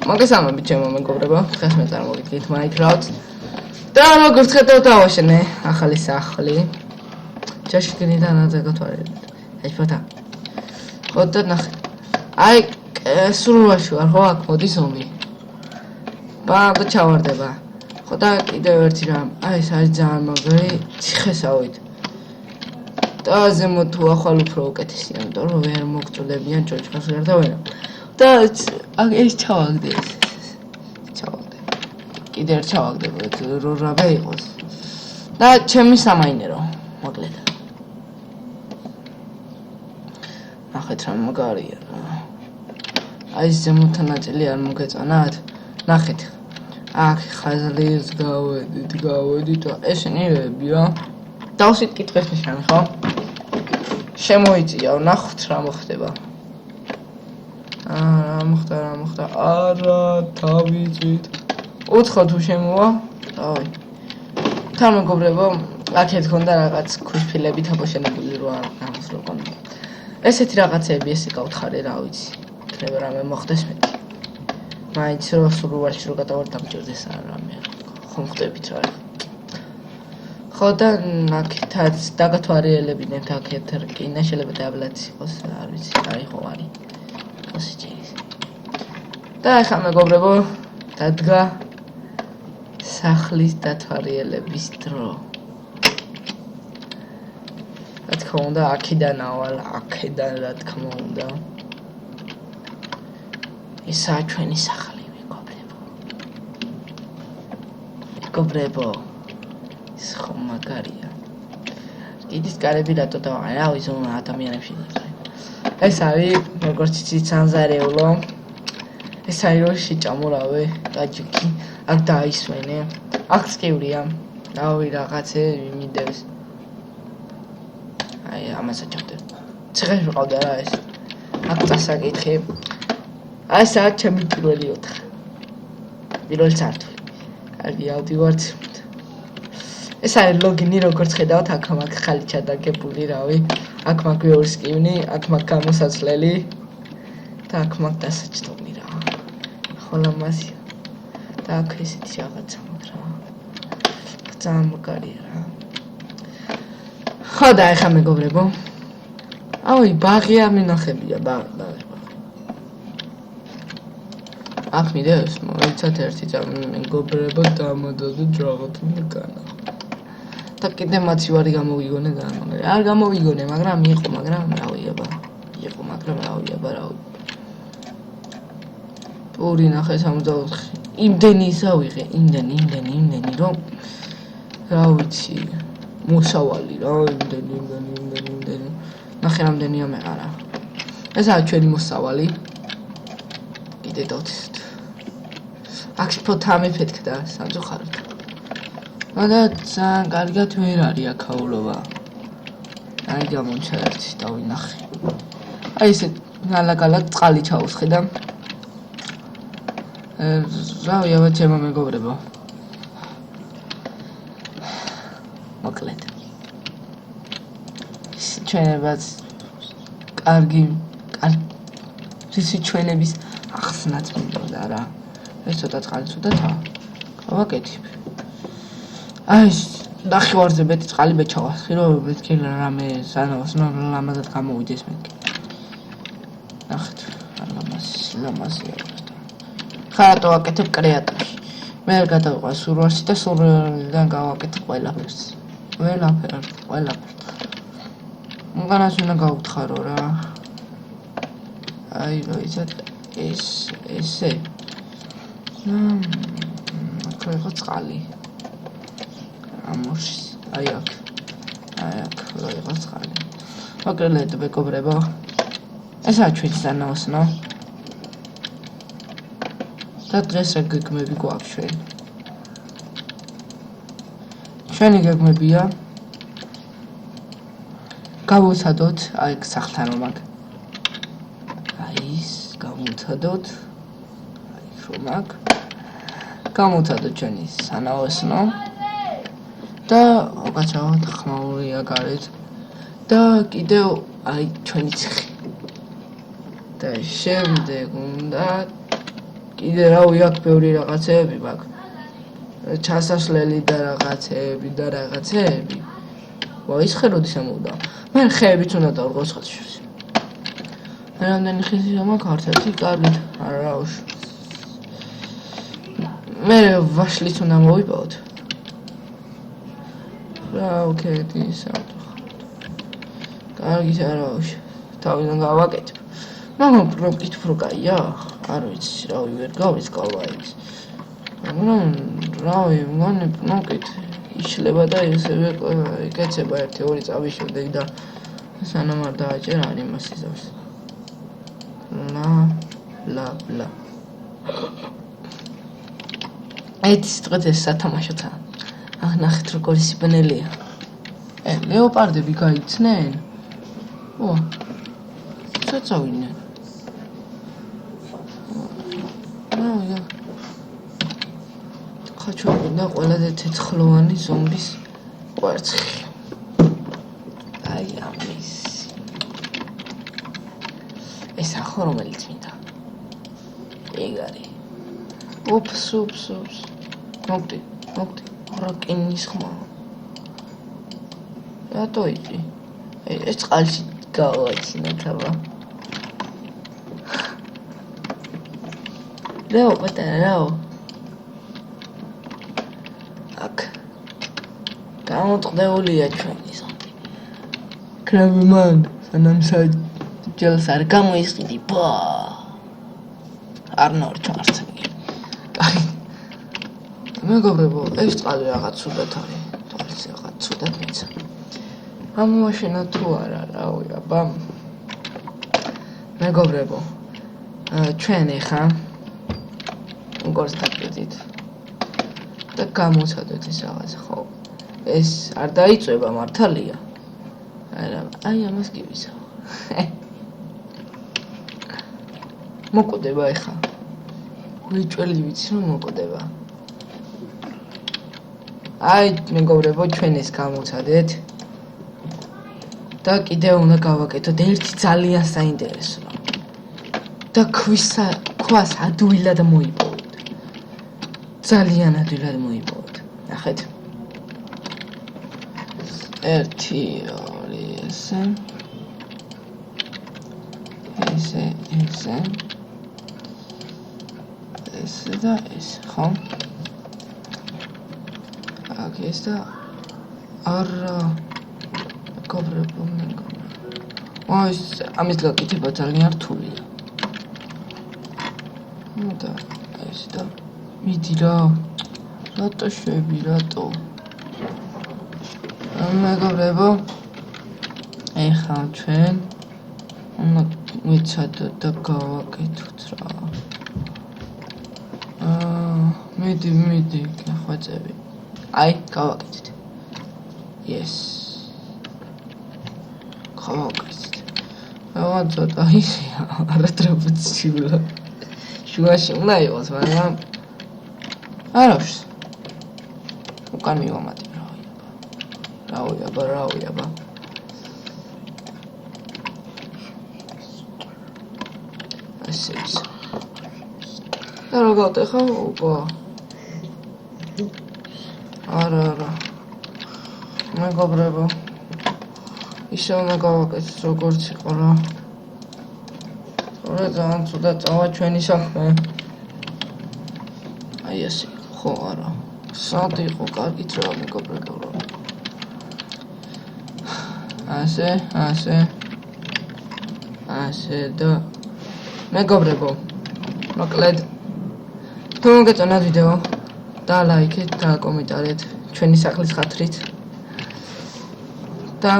მოგესალმებით ჩემო მეგობრებო, დღეს მე წარმოვიდგინეთ Minecraft და როგორც ხედავთ დავაშენე ახალი სახლი. ჩაშკინიდან აზაგათვარებით. ეჭვთა. ხო და ნახეთ. აი სრულაში ვარ ხო აქ მოდის ომი. და ჩავარდება. ხო და კიდევ ერთი რამ. აი ეს არის ძალიან მაგარი ციხესავით. და ზემოთ თუ ახალ უფრო უკეთესია, იმიტომ რომ ვერ მოგწოდებიან ჭოჭხას გარდა ვერა. და ეს ჩავაგდე. კიდე ერთ ჩავაგდე, რომ რაბე იყოს. და ჩემი სამაინერო, მოკლედ. ნახეთ რა მაგარია. აი ზემოთან ნაწილი არ მოგეწონათ. ნახეთ. აქ ხაზლის გავედით და ესენიებია. დავსვით კითხვის ნიშანი, ხო? შემოიწია, ნახოთ რა მოხდება. რა მოხდა? არა, დავიწვით. უთხო თუ შემოვა. დავი. თან მეგობრებო, აქეთ ქონდა რაღაც ქუშფილები თამაშებული რო ამას რო კონდა. ესეთი რაღაცები ესე გავთხარე რა ვიცი. იქნება რამე მოხდეს მეტი. მაინც რო სრულვარში რო გადავარ დამჭირდეს რამე. ხომ ხდებით რა. ხო და აქეთაც დაგათვალიერებინეთ აქეთ რკინა შეიძლება დაბლაც იყოს არ ვიცი აი ხო არის პოზიციის და ახლა მეგობრებო დადგა სახლის დათვალიერების დრო რა თქმა უნდა აქედან ავალ აქედან რა თქმა უნდა ესაა ჩვენი სახლი მეგობრებო ხო მაგარია. კიდის კარები რატო დავაყენე? რა ვიცი, ადამიანებში დაწყე. ეს არის როგორც იცით სანზარეულო. ეს არის რო შეჭამურავე, გაჯიკი. აქ დაისვენე. აქ სკივრია. რავი რაღაცე მინდებს. აი ამას აჭავდე. ციხეში ვიყავდა რა ეს. აქ წასაკითხი. აი ეს არის ჩემი პირველი ოთახი. პირველი სართული. კარგი ავდივართ. ეს არის ლოგინი როგორც ხედავთ აქ მაგ ხალი ჩადაგებული რავი აქ მაგ ვეორის კივნი აქ მაგ გამოსაცვლელი და აქ მაგ დასაჯდომი რა ხოლო მასია და აქ ესეთი რაღაცა მოთრა ძალიან მაგარია რა ხო და ახლა მეგობრებო აუი ბაღია მინახებია ბაღი აქ მიდევს მოიცათ ერთი მეგობრებო დამოდოდოთ რაღაცა განა და კიდე მაცი ვარი გამოვიგონე განმაგარი. არ გამოვიგონე, მაგრამ იყო, მაგრამ რავია. პური ნახე 64. იმდენი ისავიღე, იმდენი, რომ რა ვიცი, მოსავალი რა, იმდენი. ნახე რამდენია მეყარა. ესაა ჩვენი მოსავალი. კიდე დავთესთ. აქ ფოთა მიფეთქდა, სამწუხაროდ. და ძალიან კარგად ვერ არის აქაულობა. აი გამომჩერდი და ვინახე. აი ესე ნალაგალად წყალი ჩაუსხე და რავი აბა ჩემო მეგობრებო. მოკლედ. ჩვენებაც კარგი ჩვენების ახსნაც მინდოდა რა. ეს ცოტა წყალი ცუდათა. გავაკეთებ. აი ნახევარზე მეტი წყალი მეჩავასხი რომ მეთქი რამე სანავს ლამაზად გამოვიდეს მეთქი ნახეთ ლამაზია ხარატო აკეთებ კრეატორში მე გადავიყვა სურვარში და სურვარიდან გავაკეთე ყველაფერს მაგანაც უნდა გავუთხარო რა აი ვიცით ესე ხო წყალი ამოშ აი აქ რა იყოს ხალი მოკლედ მეგობრებო ესაა ჩვენი სანაოსნო და დღეს რა გეგმები გვაქვს ჩვენი გეგმებია გავუცადოთ აი სახთან რომ აქ აი ის გავუცადოთ აი რომ აქ გავუცადოთ ჩვენი სანაოსნო და ვაკაცავთ ხმაურია გარეთ და კიდევ აი ჩვენი ციხე და შემდეგ უნდა კიდე რავი აქ ბევრი რაღაცეები მაქვს. ჩასასვლელი და რაღაცეები. ვა ის ხე როდის ამოვიდა? მე ხეებიც უნდა დავრგო სხვათა შორის. მე რამდენი ხეზია მაქვს ერთი კარგით არა რა უშ. მე ვაშლიც უნდა მოვიპოვოთ. რა ოკეი საერთოდ. კარგით არა უშ. თავიდან გავაკეთებ. მაგრამ პროექტი უფრო კაია. არ ვიცი რავი ვერ გავისკალა ის. მაგრამ რავი მგონი პროექტი იშლება და ისევე იკეცება 1-2 წამის შემდეგ და სანამ არ დააჭერ არ იმას იზავს. ლა. ეს სიტყვით ეს სათამაშოა. ნახეთ როგორი სიბნელია. ლეოპარდები გაიცნენ? ო. საწავიდნენ. რა. ხაჩოები და ყველაზე თეთრხლოვანი ზომბის კვერცხი. აი ამის. ეს ახლა რომელიც მინდა. ეგ არის. ოფს. მოგდი. რა კინის ხმა. რატო იწი? ეს წყალში გავაჩინოთ აბა. ლეო პატარაო. აქ. გამოწყდებულია ჩვენი ზომბი. კრები მან სანამ ჯელს არ გამოისყიდი ბა. არ ნორჩარც. მეგობრებო, ეს წყალი რაღაც ცუდად არის. თვალს რაღაც ცუდად მიცა. ამოაშენა თუ არა, რავი, აბა. მეგობრებო, ჩვენ ეხა გორს დაგდით. და გამოცადეთ ეს რაღაც, ხო? ეს არ დაიწובה მართალია. არა, აი ამას გივისა. მოკვდება ეხა. ვიჭველი ვიცი რომ მოკვდება. აი მეგობრებო ჩვენ ეს გამოცადეთ და კიდევ უნდა გავაკეთოთ ერთი ძალიან საინტერესო და ქვას ადვილად მოიპოვოთ ძალიან ადვილად მოიპოვოთ ნახეთ 1 2 ესე და ეს ხო ეს და არა მეგობრებო აი ამის გაკეთება ძალიან რთულია და ეს და მიდი რა რატო შვები რატო მეგობრებო ეხლა ჩვენ უნდა ვიცადოთ და გავაკეთოთ რა მიდი გახვეწები აი გავაკეთეთ yes გავაკეთეთ ცოტა ისია არატრაბუც შუაში უნდა იყოს მაგრამ არავს უკან მივამატე რავი აბა ასე და რა გავტეხა ოპა არა მეგობრებო ისე უნდა გავაკეთოთ როგორც იყო რა რა ძალიან ცუდა წავა ჩვენი საქმე აი ასე ხო არა სად იყო კარგით რა მეგობრებო ასე და მეგობრებო მოკლედ თუ მოგეწონათ ვიდეო და ლაიქეთ და კომენტარეთ ჩვენი სახლის ხათრით და